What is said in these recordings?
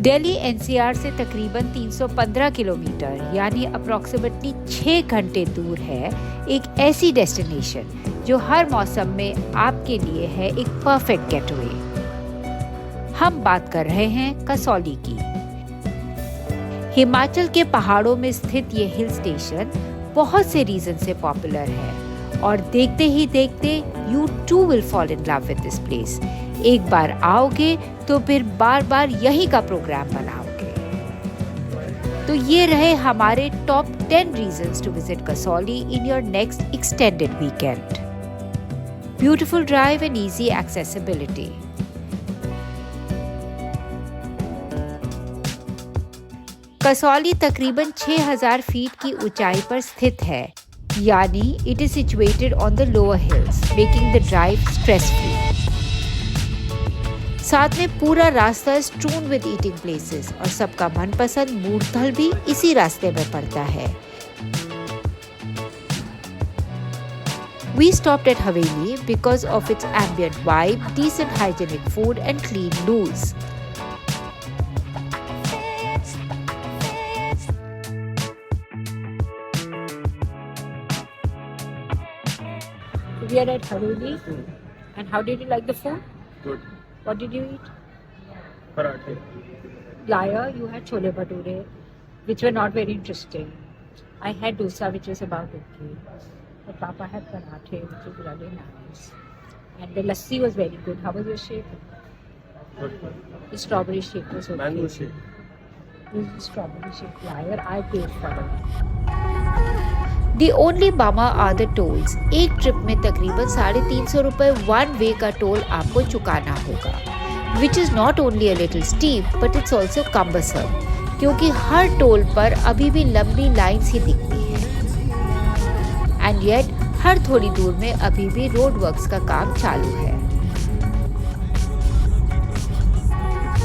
Delhi NCR से तकरीबन 315 kilometre यानी अप्रॉक्सीमेटली 6 घंटे दूर है एक ऐसी डेस्टिनेशन जो हर मौसम में आपके लिए है एक परफेक्ट गेटवे। हम बात कर रहे हैं कसौली की। हिमाचल के पहाड़ों में स्थित ये हिल स्टेशन बहुत से रीजन से पॉपुलर है और देखते ही देखते you too will fall in love with this place. एक बार आओगे तो फिर बार बार यही का प्रोग्राम बनाओगे। तो ये रहे हमारे top 10 reasons to visit Kasauli in your next extended weekend. Beautiful drive and easy accessibility. Kasauli तकरीबन 6000 फीट की ऊंचाई पर स्थित है, यानी it is situated on the lower hills, making the drive stress free. साथ में पूरा रास्ता स्ट्रून विद ईटिंग प्लेसेस और सबका मनपसंद मूर्थल भी इसी रास्ते में पड़ता है। We stopped at Haveli because of its ambient vibe, decent hygienic food and clean loos. We are at Haveli, and how did you like the food? Good. What did you eat? Parathe. Liar, you had chole bhature, which were not very interesting. I had dosa, which was about okay. But Papa had parathe, which was really nice. And the lassi was very good. How was your shake? Good. The strawberry shake was okay. Mango shake. This is strawberry shake. Liar, I paid for it. The only bummer are the tolls. एक trip में तकरीबन 350 रुपए one way का toll आपको चुकाना होगा, which is not only a little steep but it's also cumbersome, क्योंकि हर toll पर अभी भी लंबी लाइन्स ही दिखती हैं। And yet हर थोड़ी दूर में अभी भी रोड वर्क्स का काम चालू है।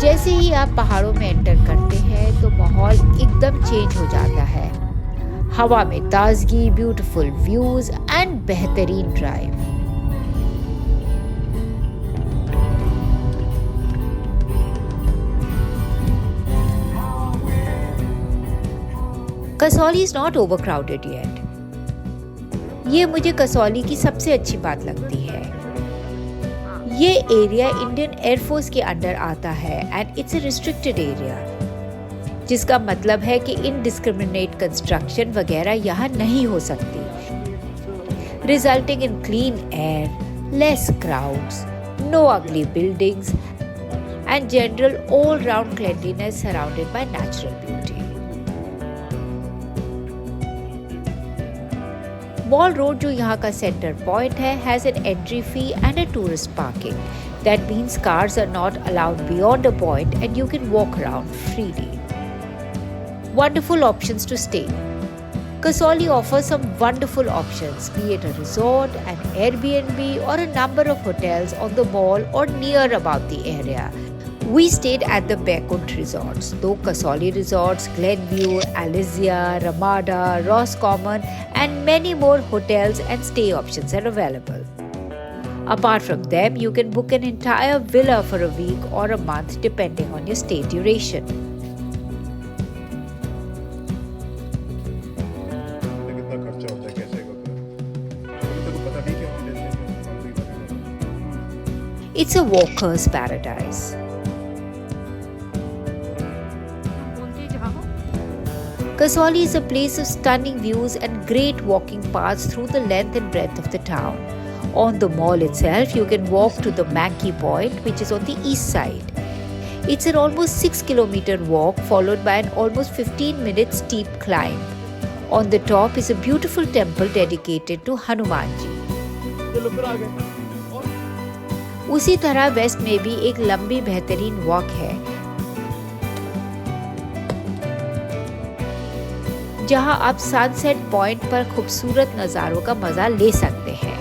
जैसे ही आप पहाड़ों में एंटर करते हैं तो माहौल एकदम चेंज हो जाता है। हवा में ताजगी, ब्यूटीफुल व्यूज एंड बेहतरीन drive. Kasauli is not overcrowded yet. ये मुझे कसौली की सबसे अच्छी बात लगती है। ये एरिया इंडियन एयरफोर्स के अंडर आता है and it's a restricted area, जिसका मतलब है कि इनडिस्क्रिमिनेट कंस्ट्रक्शन वगैरह यहाँ नहीं हो सकती, resulting in clean air, less crowds, no ugly buildings and general all round cleanliness surrounded by natural beauty. Mall road जो यहाँ का सेंटर पॉइंट है has an entry fee and a tourist parking. That means cars are not allowed beyond a point and you can walk around freely. Wonderful options to stay. Kasoli offers some wonderful options, be it a resort, an Airbnb or a number of hotels on the mall or near about the area. We stayed at the Bekut resorts, though Kasoli resorts, Glenview, Alizia, Ramada, Roscommon and many more hotels and stay options are available. Apart from them, you can book an entire villa for a week or a month depending on your stay duration. It's a walker's paradise. Kasoli is a place of stunning views and great walking paths through the length and breadth of the town. On the mall itself, you can walk to the Mankey Point, which is on the east side. It's an almost 6-kilometer walk followed by an almost 15-minute steep climb. On the top is a beautiful temple dedicated to Hanuman ji. उसी तरह waste में भी एक लंबी बेहतरीन walk है, जहां आप सनसेट पॉइंट पर खूबसूरत नज़ारों का मजा ले सकते हैं।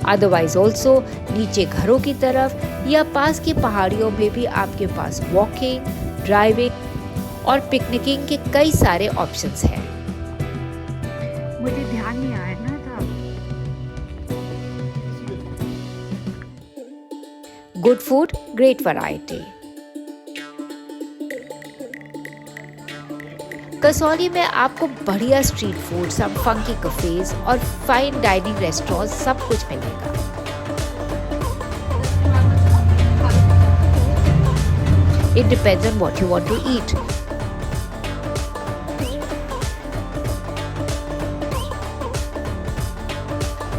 अदरवाइज ऑल्सो नीचे घरों की तरफ या पास की पहाड़ियों में भी आपके पास वॉकिंग, ड्राइविंग और पिकनिकिंग के कई सारे ऑप्शंस हैं। मुझे ध्यान नहीं आया ना था। Good food, great variety. Kasauli में आपको बढ़िया स्ट्रीट फूड, सम फंकी कफेज और फाइन डाइनिंग रेस्टोरेंट सब कुछ मिलेगा। It depends on what you want to eat.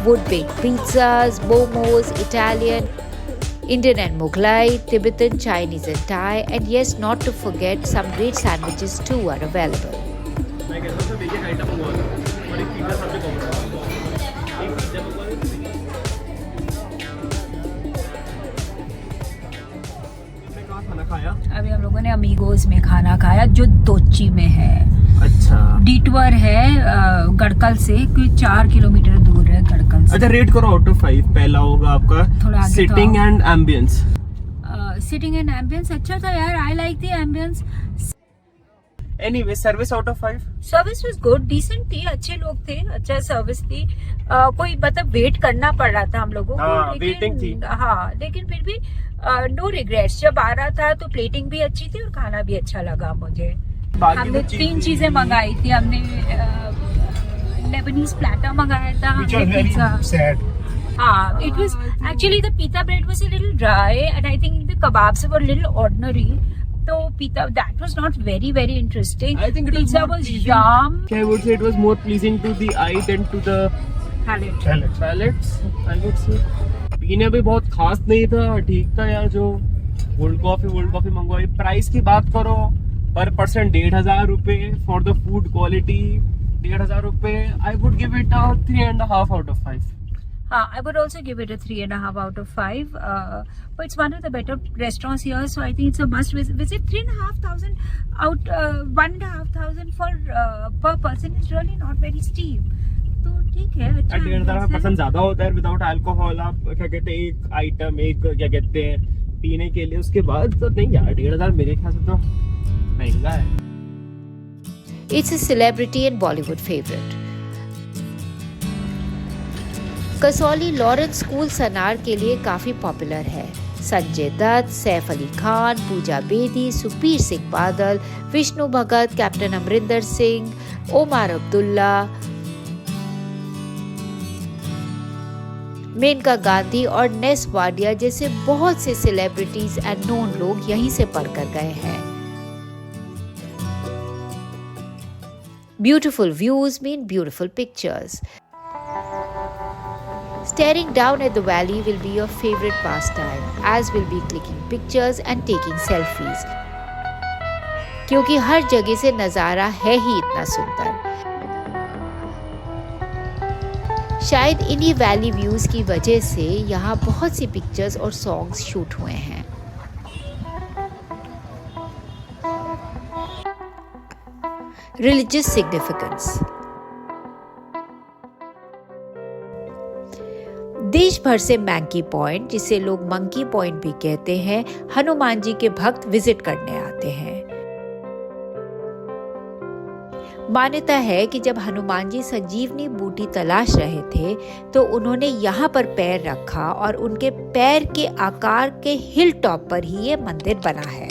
Wood-baked pizzas, momos, Italian, Indian and Mughlai, Tibetan, Chinese and Thai, and yes, not to forget, some great sandwiches too are available. मैं कहता हूँ सब एक item मंगवा लो और एक pizza सबसे common एक पिज्जा मंगवा लो। तुमने कहाँ खाना खाया? अभी हम लोगों ने अमीगोज में खाना खाया जो दोची में है। अच्छा, डिटवर है गड़कल से, कोई 4 किलोमीटर दूर है गड़कल से। अच्छा, रेट करो आउट ऑफ 5। पहला होगा थोड़ा आपका आगे sitting and ambience. Sitting and ambience अच्छा था यार, I like the ambience. Anyway, service out of 5। Service was good, decent थी, अच्छे लोग थे, अच्छा सर्विस थी। कोई मतलब वेट करना पड़ रहा था हम लोगों को, हाँ, वेटिंग थी। हाँ, लेकिन फिर भी नो रिग्रेट्स। जब आ रहा था तो प्लेटिंग भी अच्छी थी और खाना भी अच्छा लगा मुझे। हमने 3 चीजें मंगाई थी। हमने लेबनीज प्लेटर मंगाया था, हमने पिज्जा। हाँ, it was actually the pita bread was a little dry and I think the kebabs were a little ordinary. So pita, that was not very interesting. I think it was pizza more was pleasing. yum. I would say it was more pleasing to the eye than to the palates, I would say. पीने भी बहुत खास नहीं था, ठीक था यार। जो वर्ल्ड कॉफी मंगवाई। प्राइस की बात करो, पर पर्सन 1,500 रुपए फॉर द फूड क्वालिटी। 1,500 रुपए, I would give it a 3.5 out of 5. I would also give it a 3.5 out of 5. But it's one of the better restaurants here, so I think it's a must visit. 3,500 out, 1,500 for per person is really not very steep. तो ठीक है, अच्छा 1,500 person ज्यादा होता है। Without alcohol आप क्या कहते हैं, एक आइटम, एक क्या कहते हैं पीने के लिए, उसके बाद तो नहीं यार। 1,500 मेरे ख्याल से तो महंगा है। It's a celebrity and Bollywood favorite. Kasauli Lawrence school Sanawar के लिए काफ़ी पॉपुलर है। संजय दत्त, सैफ अली खान, पूजा बेदी, सुखबीर सिंह बादल, विष्णु भगत, कैप्टन अमरिंदर सिंह, ओमार अब्दुल्ला, मेनका गांधी और नेस वाडिया जैसे बहुत से सेलिब्रिटीज एंड नोन लोग यहीं से पढ़कर गए हैं। Beautiful views mean beautiful pictures. Staring down at the valley will be your favorite pastime, as will be clicking pictures and taking selfies. क्योंकि हर जगह से नज़ारा है ही इतना सुंदर। शायद इन्हीं वैली व्यूज की वजह से यहाँ बहुत सी पिक्चर्स और सॉन्ग्स शूट हुए हैं। Religious significance. देश भर से मैंकी पॉइंट, जिसे लोग मंकी पॉइंट भी कहते हैं, हनुमान जी के भक्त विजिट करने आते हैं। मान्यता है कि जब हनुमान जी संजीवनी बूटी तलाश रहे थे तो उन्होंने यहाँ पर पैर रखा और उनके पैर के आकार के हिल टॉप पर ही ये मंदिर बना है।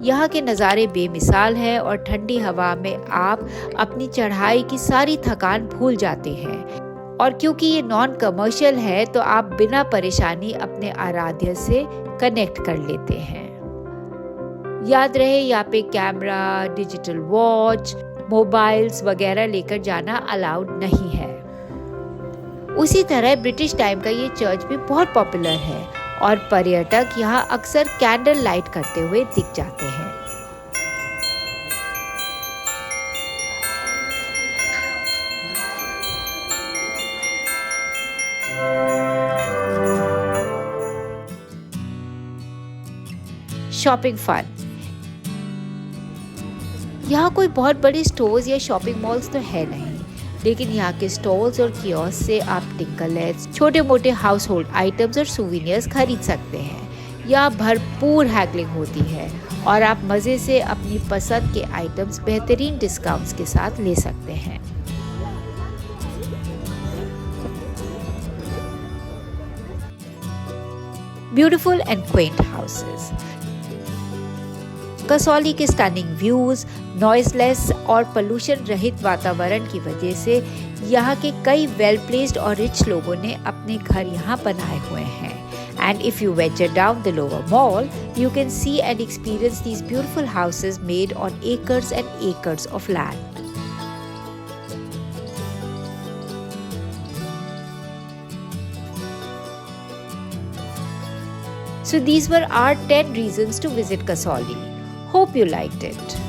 यहाँ के नज़ारे बेमिसाल हैं और ठंडी हवा में आप अपनी चढ़ाई की सारी थकान भूल जाते हैं। और क्योंकि ये नॉन कमर्शियल है तो आप बिना परेशानी अपने आराध्य से कनेक्ट कर लेते हैं। याद रहे, यहाँ पे कैमरा, डिजिटल वॉच, मोबाइल्स वगैरह लेकर जाना अलाउड नहीं है। उसी तरह ब्रिटिश टाइम का ये चर्च भी बहुत पॉपुलर है और पर्यटक यहाँ अक्सर कैंडल लाइट करते हुए दिख जाते हैं। Shopping fun. यहाँ कोई बहुत बड़े स्टोर्स या शॉपिंग मॉल्स तो है नहीं, लेकिन यहाँ के स्टॉल्स और कियोस्क से आप टिंकलेट्स, छोटे मोटे हाउस होल्ड आइटम्स और सुवेनियर्स खरीद सकते हैं। यहाँ भरपूर हैगलिंग होती है और आप मज़े से अपनी पसंद के आइटम्स बेहतरीन डिस्काउंट्स के साथ ले सकते हैं। beautiful and quaint houses. Kasauli के स्टनिंग व्यूज, नॉइसलेस और पोल्यूशन रहित वातावरण की वजह से यहाँ के कई वेल प्लेस्ड और रिच लोगों ने अपने घर यहाँ बनाए हुए हैं. And if you venture down the lower mall, you can see and experience these beautiful houses made on acres and acres of land. So these were our 10 reasons to visit Kasauli. Hope you liked it.